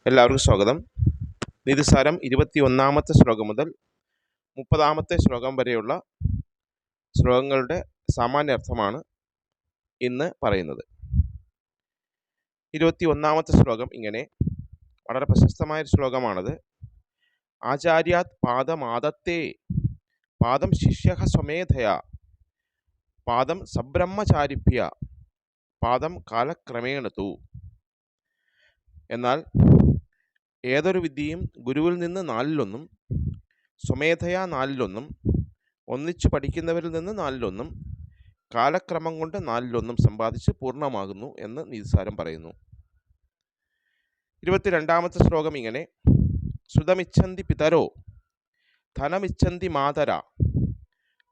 എല്ലാവർക്കും സ്വാഗതം. നിതിസാരം 21-ാമത്തെ ശ്ലോകം മുതൽ 30-ാമത്തെ ശ്ലോകം വരെയുള്ള ശ്ലോകങ്ങളുടെ സാമാന്യാർത്ഥമാണ് ഇന്ന് പറയുന്നത്. 21-ാമത്തെ ശ്ലോകം ഇങ്ങനെ, വളരെ പ്രശസ്തമായൊരു ശ്ലോകമാണത്. ആചാര്യാത് പാദമാദത്തേ പാദം ശിഷ്യഃ സ്വമേധയാ പാദം സബ്രഹ്മചാരിഭ്യ പാദം കാലക്രമേണ തു. എന്നാൽ ഏതൊരു വിദ്യയും ഗുരുവിൽ നിന്ന് 4-1, സ്വമേധയാ 4-1, ഒന്നിച്ചു പഠിക്കുന്നവരിൽ നിന്ന് 4-1, കാലക്രമം കൊണ്ട് 4-1 സമ്പാദിച്ച് പൂർണ്ണമാകുന്നു എന്ന് നിതിസാരം പറയുന്നു. 22-ാമത്തെ ശ്ലോകം ഇങ്ങനെ, സുതമിച്ഛന്തി പിതരോ ധനമിച്ഛന്തി മാതര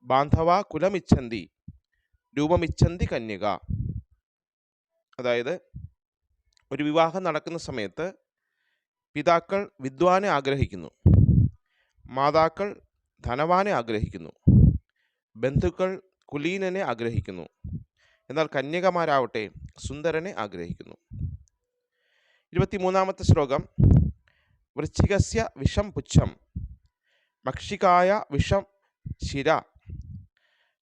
ബാന്ധവ കുലമിച്ഛന്തി രൂപമിച്ഛന്തി കന്യക. അതായത്, ഒരു വിവാഹം നടക്കുന്ന സമയത്ത് പിതാക്കൾ വിദ്വാനെ ആഗ്രഹിക്കുന്നു, മാതാക്കൾ ധനവാനെ ആഗ്രഹിക്കുന്നു, ബന്ധുക്കൾ കുലീനനെ ആഗ്രഹിക്കുന്നു, എന്നാൽ കന്യകമാരാവട്ടെ സുന്ദരനെ ആഗ്രഹിക്കുന്നു. 23-ാമത്തെ ശ്ലോകം, വൃശ്ചികസ്യ വിഷം പുച്ഛം മക്ഷികായ വിഷം ശിര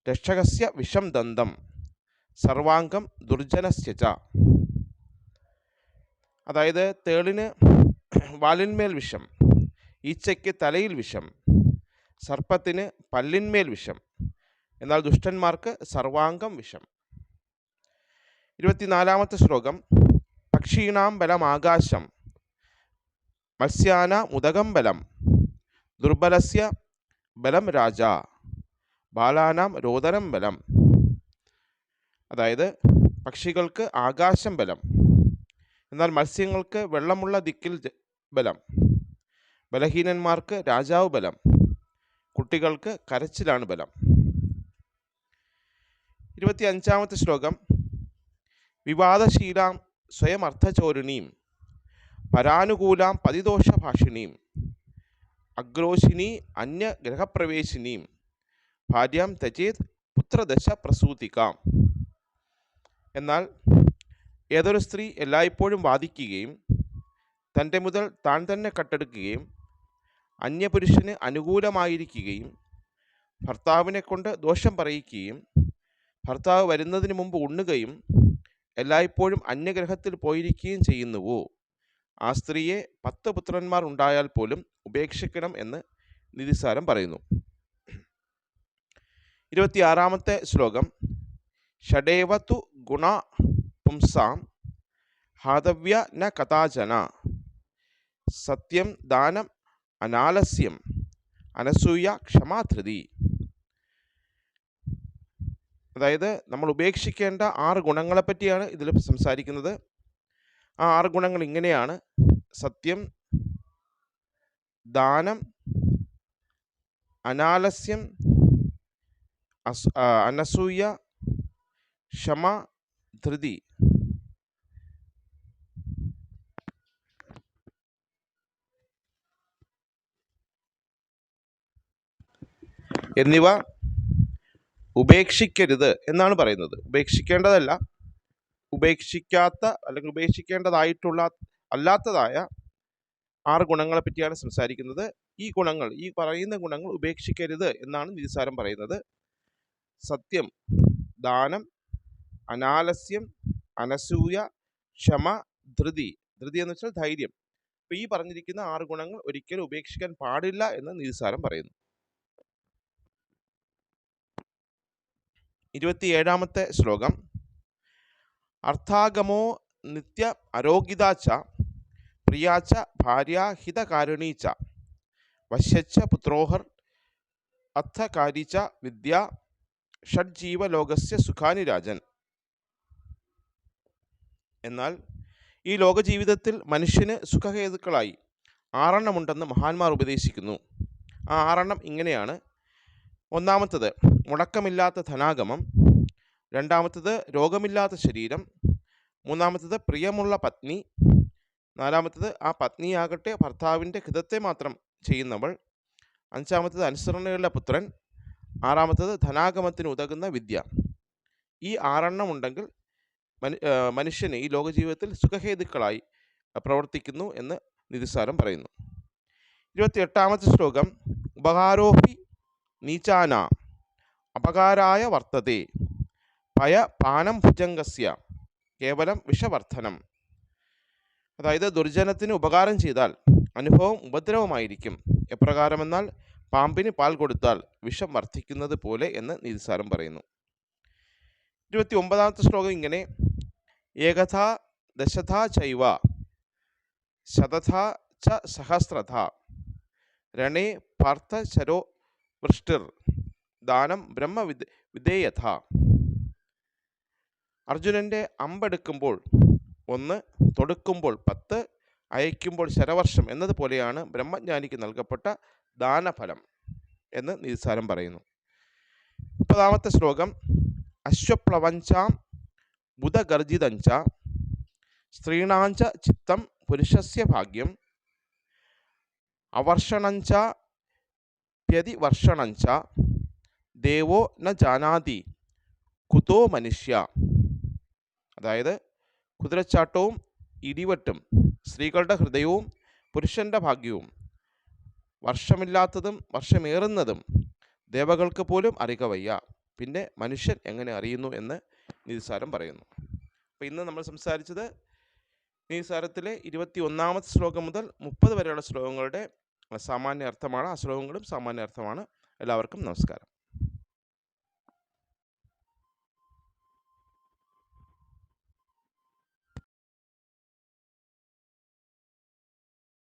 രക്ഷകസ്യ വിഷം ദന്തം സർവാംഗം ദുർജനസ്യ ച. അതായത്, തേളിന് വാലിന്മേൽ വിഷം, ഈച്ചയ്ക്ക് തലയിൽ വിഷം, സർപ്പത്തിന് പല്ലിന്മേൽ വിഷം, എന്നാൽ ദുഷ്ടന്മാർക്ക് സർവാംഗം വിഷം. 24-ാമത്തെ ശ്ലോകം, പക്ഷീണാം ബലം ആകാശം മത്സ്യാന മുദകം ബലം ദുർബലസ്യ ബലം രാജ ബാലാനാം രോദനം ബലം. അതായത്, പക്ഷികൾക്ക് ആകാശം ബലം, എന്നാൽ മത്സ്യങ്ങൾക്ക് വെള്ളമുള്ള ദിക്കിൽ ബലം, ബലഹീനന്മാർക്ക് രാജാവ് ബലം, കുട്ടികൾക്ക് കരച്ചിലാണ് ബലം. 25-ാമത്തെ ശ്ലോകം, വിവാദശീലാം സ്വയം അർത്ഥചോരിണീം പരാനുകൂലാം പതിദോഷഭാഷിണീം അഗ്രോശിനി അന്യഗ്രഹപ്രവേശിനീം ഭാര്യാം തചേത് പുത്രദശ പ്രസൂതികാം. എന്നാൽ ഏതൊരു സ്ത്രീ എല്ലായ്പ്പോഴും വാദിക്കുകയും തൻ്റെ മുതൽ താൻ തന്നെ കട്ടെടുക്കുകയും അന്യപുരുഷന് അനുകൂലമായിരിക്കുകയും ഭർത്താവിനെ കൊണ്ട് ദോഷം പറയിക്കുകയും ഭർത്താവ് വരുന്നതിന് മുമ്പ് ഉണ്ണുകയും എല്ലായ്പ്പോഴും അന്യഗ്രഹത്തിൽ പോയിരിക്കുകയും ചെയ്യുന്നുവോ, ആ സ്ത്രീയെ 10 പുത്രന്മാർ ഉണ്ടായാൽ പോലും ഉപേക്ഷിക്കണം എന്ന് നിതിസാരം പറയുന്നു. 26-ാമത്തെ ശ്ലോകം, ഷഡേവതു ഗുണ പുംസാം ഹാതവ്യ ന കഥാചന സത്യം ദാനം അനാലസ്യം അനസൂയ ക്ഷമാധൃതി. അതായത്, നമ്മൾ ഉപേക്ഷിക്കേണ്ട 6 ഗുണങ്ങളെ പറ്റിയാണ് ഇതിൽ സംസാരിക്കുന്നത്. ആ 6 ഗുണങ്ങൾ ഇങ്ങനെയാണ്: സത്യം, ദാനം, അനാലസ്യം, അനസൂയ, ക്ഷമ, ധൃതി. എന്നിവ ഉപേക്ഷിക്കരുത് എന്നാണ് പറയുന്നത്. ഉപേക്ഷിക്കേണ്ടതല്ല, ഉപേക്ഷിക്കാത്ത അല്ലെങ്കിൽ ഉപേക്ഷിക്കേണ്ടതായിട്ടുള്ള അല്ലാത്തതായ 6 ഗുണങ്ങളെ പറ്റിയാണ് സംസാരിക്കുന്നത്. ഈ പറയുന്ന ഗുണങ്ങൾ ഉപേക്ഷിക്കരുത് എന്നാണ് നിതിസാരം പറയുന്നത്. സത്യം, ദാനം, അനാലസ്യം, അനസൂയ, ക്ഷമ, ധൃതി. ധൃതി എന്ന് വെച്ചാൽ ധൈര്യം. അപ്പോൾ ഈ പറഞ്ഞിരിക്കുന്ന 6 ഗുണങ്ങൾ ഒരിക്കലും ഉപേക്ഷിക്കാൻ പാടില്ല എന്ന് നിതിസാരം പറയുന്നു. 27-ാമത്തെ ശ്ലോകം, അർത്ഥാഗമോ നിത്യ അരോഗിതാച്ച പ്രിയാച്ച ഭാര്യാഹിതകാരുണീച്ച വശ്യച്ച പുത്രോഹർ അർത്ഥകാരീച്ച വിദ്യ ഷഡ്ജീവലോകസ്യ സുഖാനി രാജൻ. എന്നാൽ ഈ ലോകജീവിതത്തിൽ മനുഷ്യന് സുഖഹേതുക്കളായി 6 ഉണ്ടെന്ന് മഹാന്മാർ ഉപദേശിക്കുന്നു. ആ 6 ഇങ്ങനെയാണ്: ഒന്നാമത്തത് മുടക്കമില്ലാത്ത ധനാഗമം, രണ്ടാമത്തത് രോഗമില്ലാത്ത ശരീരം, മൂന്നാമത്തത് പ്രിയമുള്ള പത്നി, നാലാമത്തത് ആ പത്നിയാകട്ടെ ഭർത്താവിൻ്റെ ഹിതത്തെ മാത്രം ചെയ്യുന്നവൾ, അഞ്ചാമത്തത് അനുസരണയുള്ള പുത്രൻ, ആറാമത്തത് ധനാഗമത്തിന് ഉതകുന്ന വിദ്യ. ഈ 6 ഉണ്ടെങ്കിൽ മനുഷ്യന് ഈ ലോകജീവിതത്തിൽ സുഖഹേതുക്കളായി പ്രവർത്തിക്കുന്നു എന്ന് നിതിസാരം പറയുന്നു. 28ാമത്തെ ശ്ലോകം ഉപകാരോഹി നീചാന അപകാരായ വർത്തതേ പയ പാനം ഭുജംഗസ്യ കേവലം വിഷവർദ്ധനം. അതായത് ദുർജനത്തിന് ഉപകാരം ചെയ്താൽ അനുഭവം ഉപദ്രവമായിരിക്കും. എപ്രകാരമെന്നാൽ പാമ്പിന് പാൽ കൊടുത്താൽ വിഷം വർദ്ധിക്കുന്നത് പോലെ എന്ന് നിതിസാരം പറയുന്നു. 29ാമത്തെ ശ്ലോകം ഇങ്ങനെ: ഏകഥാ ദശഥാ ചൈവ ശതഥാ ച സഹസ്രഥാ രണേ പാർത്ഥചരോ വൃഷ്ടിർ ദാനം ബ്രഹ്മ വിധേയഥ. അർജുനൻ്റെ അമ്പെടുക്കുമ്പോൾ 1, തൊടുക്കുമ്പോൾ 10, അയക്കുമ്പോൾ ശരവർഷം എന്നതുപോലെയാണ് ബ്രഹ്മജ്ഞാനിക്ക് നൽകപ്പെട്ട ദാനഫലം എന്ന് നിതിസാരം പറയുന്നു. 30ാമത്തെ ശ്ലോകം: അശ്വപ്ലവഞ്ചാം ബുധഗർജിതഞ്ച സ്ത്രീണാഞ്ച ചിത്തം പുരുഷസ്യ ഭാഗ്യം അവർഷണഞ്ച പ്യതിവർഷണഞ്ച ദേവോ ന ജാനാതി കുതോ മനുഷ്യ. അതായത് കുതിരച്ചാട്ടവും ഇടിവെട്ടും സ്ത്രീകളുടെ ഹൃദയവും പുരുഷൻ്റെ ഭാഗ്യവും വർഷമില്ലാത്തതും വർഷമേറുന്നതും ദേവകൾക്ക് പോലും അറിയുക വയ്യ, പിന്നെ മനുഷ്യൻ എങ്ങനെ അറിയുന്നു എന്ന് നിതിസാരം പറയുന്നു. അപ്പോൾ ഇന്ന് നമ്മൾ സംസാരിച്ചത് നിതിസാരത്തിലെ 21ാമത്തെ ശ്ലോകം മുതൽ 30 വരെയുള്ള ശ്ലോകങ്ങളുടെ സാമാന്യ അർത്ഥമാണ്. ആ ശ്ലോകങ്ങളും സാമാന്യ അർത്ഥമാണ്. എല്ലാവർക്കും നമസ്കാരം.